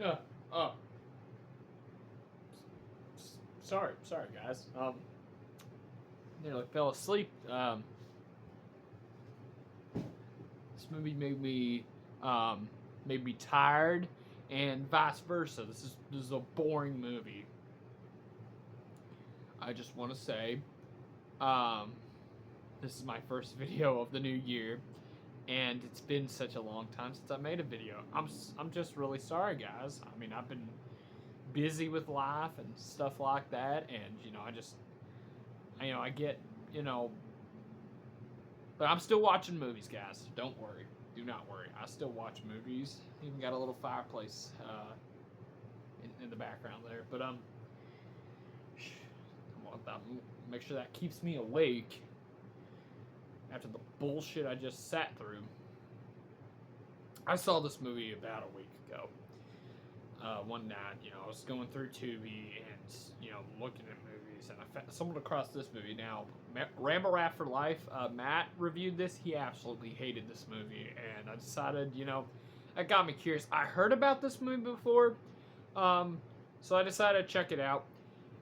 Yeah. Oh, sorry, guys. Nearly fell asleep. This movie um, made me tired, and vice versa. This is a boring movie. I just want to say, um, this is my first video of the new year, and it's been such a long time since I made a video. I'm just really sorry, guys. I mean, I've been busy with life and stuff like that, and I get you know, but I'm still watching movies, guys. Don't worry, do not worry. I still watch movies. Even got a little fireplace in the background there, but make sure that keeps me awake after the bullshit I just sat through. I saw this movie about a week ago. One night, I was going through Tubi and looking at movies, and I stumbled across this movie. Now, Rambo Rat for Life. Matt reviewed this. He absolutely hated this movie, and I decided, that got me curious. I heard about this movie before, so I decided to check it out.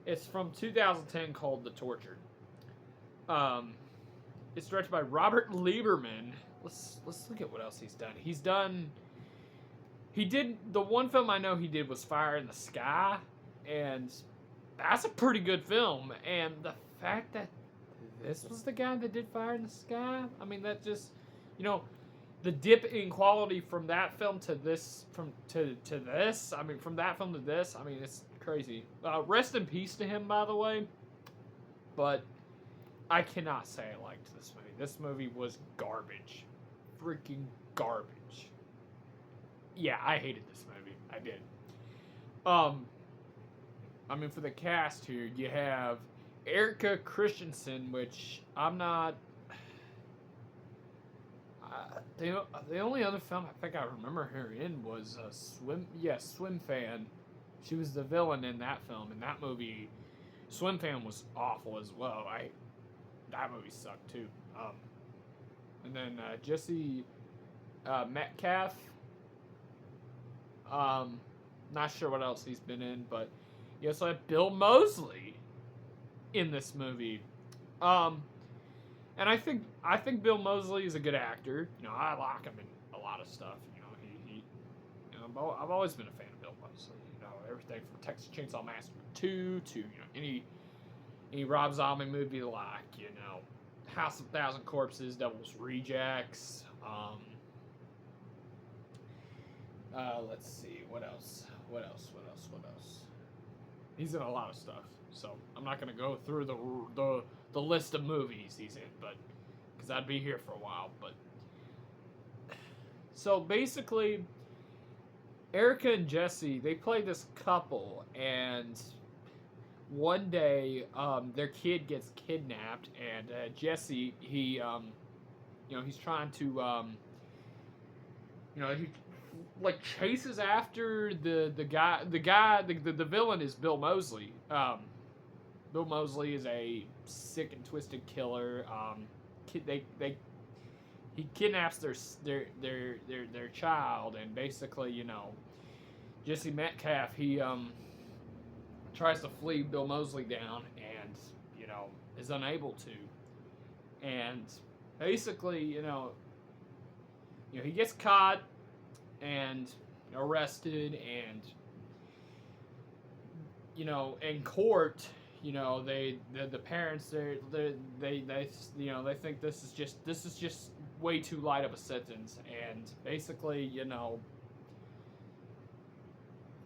It's from 2010, called The Tortured. It's directed by Robert Lieberman. Let's look at what else he's done. He did the one film I know he did was Fire in the Sky, and that's a pretty good film. And the fact that this was the guy that did Fire in the Sky, I mean, that just, the dip in quality from that film to this, to this. I mean, from that film to this, I mean, it's crazy. Rest in peace to him, by the way. But I cannot say I liked this movie. This movie was garbage, freaking garbage. Yeah, I hated this movie. I did. I mean, for the cast here, you have Erica Christensen, which I'm not. The only other film I think I remember her in was Swim Fan. She was the villain in that film. In that movie, Swim Fan was awful as well. That movie sucked too. And then Jesse Metcalf. Not sure what else he's been in, but you also have Bill Moseley in this movie. And I think Bill Moseley is a good actor. I like him in a lot of stuff. I've always been a fan of Bill Moseley. Everything from Texas Chainsaw Massacre 2 to any Rob Zombie movie like House of Thousand Corpses, Devil's Rejects. Let's see, what else? He's in a lot of stuff, so I'm not gonna go through the list of movies he's in, but because I'd be here for a while. But so basically, Erica and Jesse, they play this couple, and one day their kid gets kidnapped, and Jesse, he's trying to he chases after the villain is Bill Moseley. Bill Moseley is a sick and twisted killer. He kidnaps their child, and basically, Jesse Metcalf, he tries to flee Bill Moseley down, and is unable to, and basically, he gets caught and arrested, and in court, the parents, they think this is just way too light of a sentence, and basically,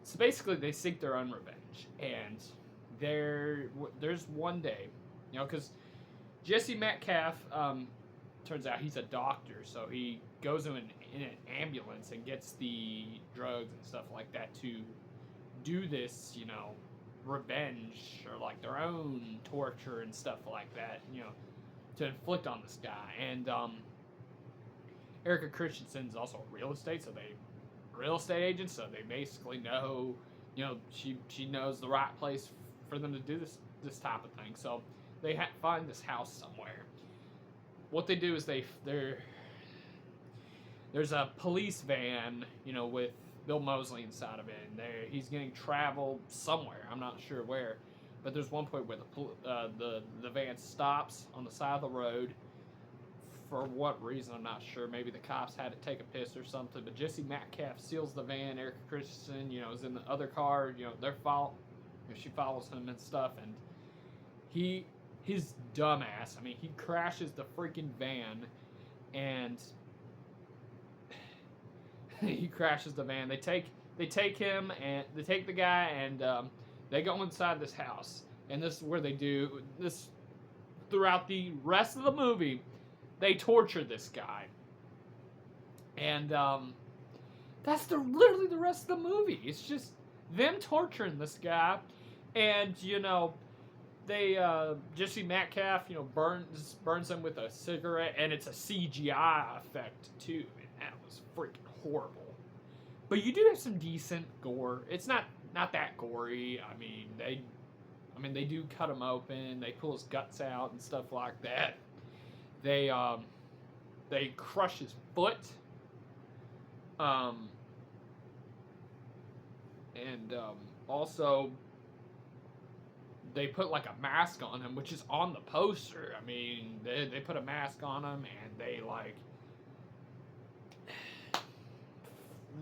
so basically they seek their own revenge, and there's one day, because Jesse Metcalf, turns out he's a doctor, so he goes in an ambulance and gets the drugs and stuff like that to do this, revenge, or like their own torture and stuff like that, to inflict on this guy. And Erica Christensen's also a real estate agent, so they basically know, she knows the right place for them to do this type of thing. So they find this house somewhere. What they do is there's a police van, with Bill Moseley inside of it, and he's getting travel somewhere. I'm not sure where, but there's one point where the van stops on the side of the road. For what reason, I'm not sure. Maybe the cops had to take a piss or something. But Jesse Metcalf seals the van. Erica Christensen, is in the other car. She follows him and stuff, and his dumbass. I mean, he crashes the freaking van, and he crashes the van. They take him, and they take the guy, and they go inside this house. And this is where they do this throughout the rest of the movie. They torture this guy, and that's literally the rest of the movie. It's just them torturing this guy, and they Jesse Metcalf burns him with a cigarette, and it's a CGI effect too, and that was freaking horrible. But you do have some decent gore. It's not that gory. I mean they do cut him open. They pull his guts out and stuff like that. They crush his foot, and also they put like a mask on him, which is on the poster. I mean, they put a mask on him, and they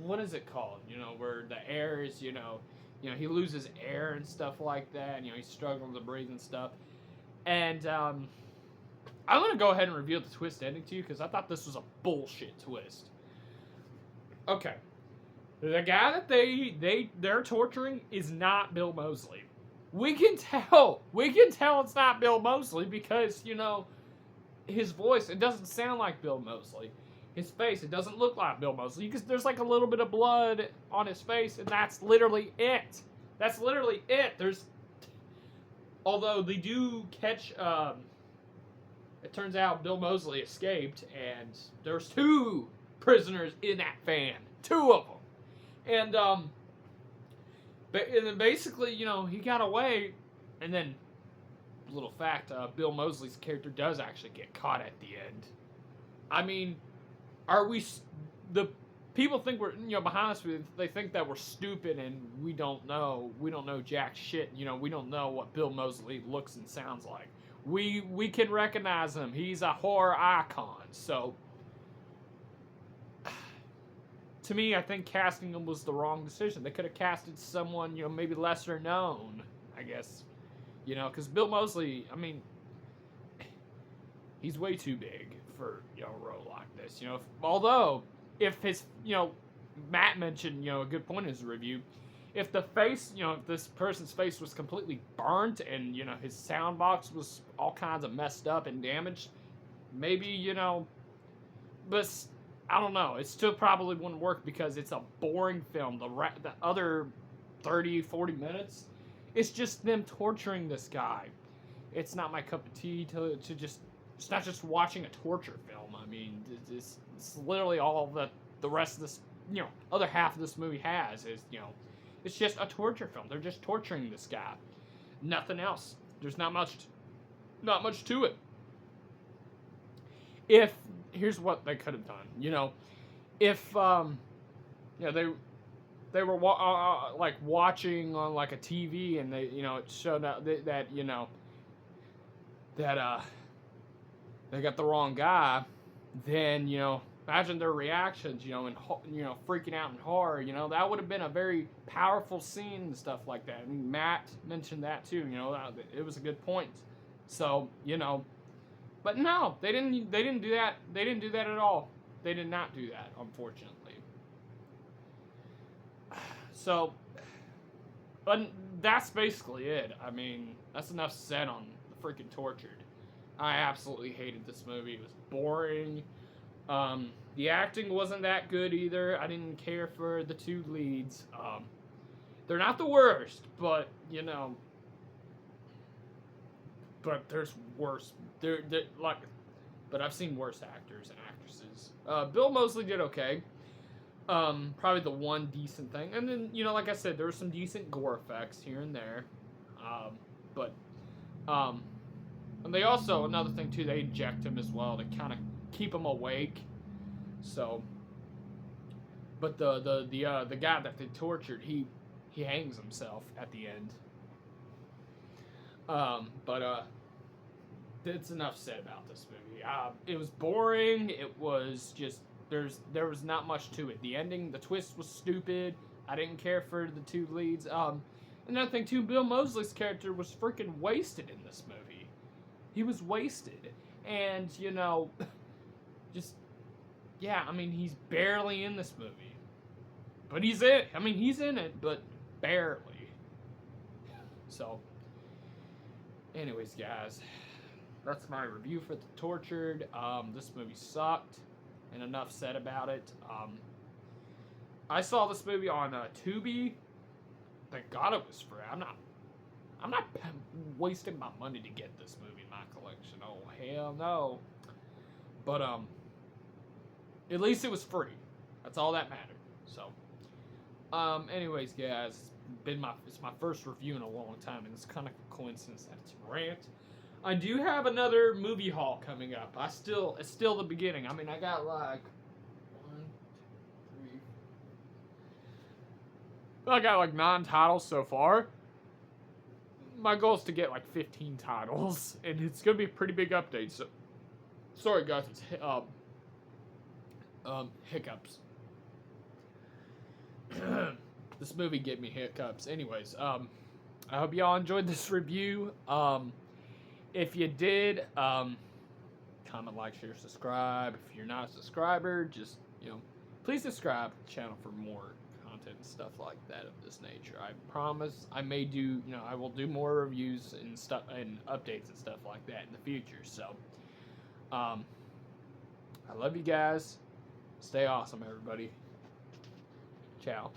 what is it called? Where the air is, he loses air and stuff like that, and he's struggling to breathe and stuff, and I'm going to go ahead and reveal the twist ending to you, because I thought this was a bullshit twist. Okay. The guy that they're torturing is not Bill Moseley. We can tell it's not Bill Moseley because, his voice, it doesn't sound like Bill Moseley. His face, it doesn't look like Bill Moseley, because there's like a little bit of blood on his face, and that's literally it. That's literally it. Although they do catch, it turns out Bill Moseley escaped, and there's 2 prisoners in that van. 2 of them. And then basically, he got away, and then, little fact, Bill Moseley's character does actually get caught at the end. I mean, the people think we're, behind us, they think that we're stupid, and we don't know jack shit. We don't know what Bill Moseley looks and sounds like. We can recognize him. He's a horror icon. So, to me, I think casting him was the wrong decision. They could have casted someone, maybe lesser known, I guess. Because Bill Moseley, I mean, he's way too big for, a role like this. Although, if his, Matt mentioned, a good point in his review, if the face, if this person's face was completely burnt and, his sound box was all kinds of messed up and damaged, maybe, but I don't know. It still probably wouldn't work because it's a boring film. The other 30, 40 minutes, it's just them torturing this guy. It's not my cup of tea to just, it's not just watching a torture film. I mean, it's literally all that the rest of this, other half of this movie has is, it's just a torture film. They're just torturing this guy. Nothing else. There's not much to it. Here's what they could have done. If they were watching on like a TV, and they it showed out that they got the wrong guy, then imagine their reactions, and freaking out in horror. That would have been a very powerful scene and stuff like that. And Matt mentioned that too. It was a good point. So but no, they didn't do that. They didn't do that at all. They did not do that, unfortunately. So, but that's basically it. I mean, that's enough said on the freaking Tortured. I absolutely hated this movie. It was boring. The acting wasn't that good either. I didn't care for the 2 leads. They're not the worst, but but there's worse. But I've seen worse actors and actresses. Bill Moseley did okay. Probably the one decent thing, and then like I said, there were some decent gore effects here and there. And they also, another thing too, they inject him as well to kind of keep him awake. So, But the guy that they tortured, he hangs himself at the end. But that's enough said about this movie. It was boring. It was just there was not much to it. The ending, the twist was stupid. I didn't care for the two leads. Another thing too, Bill Moseley's character was freaking wasted in this movie. He was wasted, and just yeah. I mean, he's barely in this movie, but he's in. I mean, he's in it, but barely. So, anyways, guys, that's my review for The Tortured. This movie sucked, and enough said about it. I saw this movie on Tubi. Thank God it was free. I'm not wasting my money to get this movie in my collection. Oh hell no. But at least it was free. That's all that mattered. So, anyways, guys, it's my first review in a long time, and it's kind of a coincidence that it's Rant. I do have another movie haul coming up. It's still the beginning. I mean, I got like I got like 9 titles so far. My goal is to get like 15 titles, and it's gonna be a pretty big update. So, sorry guys, it's hiccups. This movie gave me hiccups. Anyways, I hope y'all enjoyed this review. If you did, comment, like, share, subscribe. If you're not a subscriber, just please subscribe to the channel for more content and stuff like that of this nature. I promise I may do, I will do more reviews and stuff and updates and stuff like that in the future. So, I love you guys. Stay awesome, everybody. Ciao.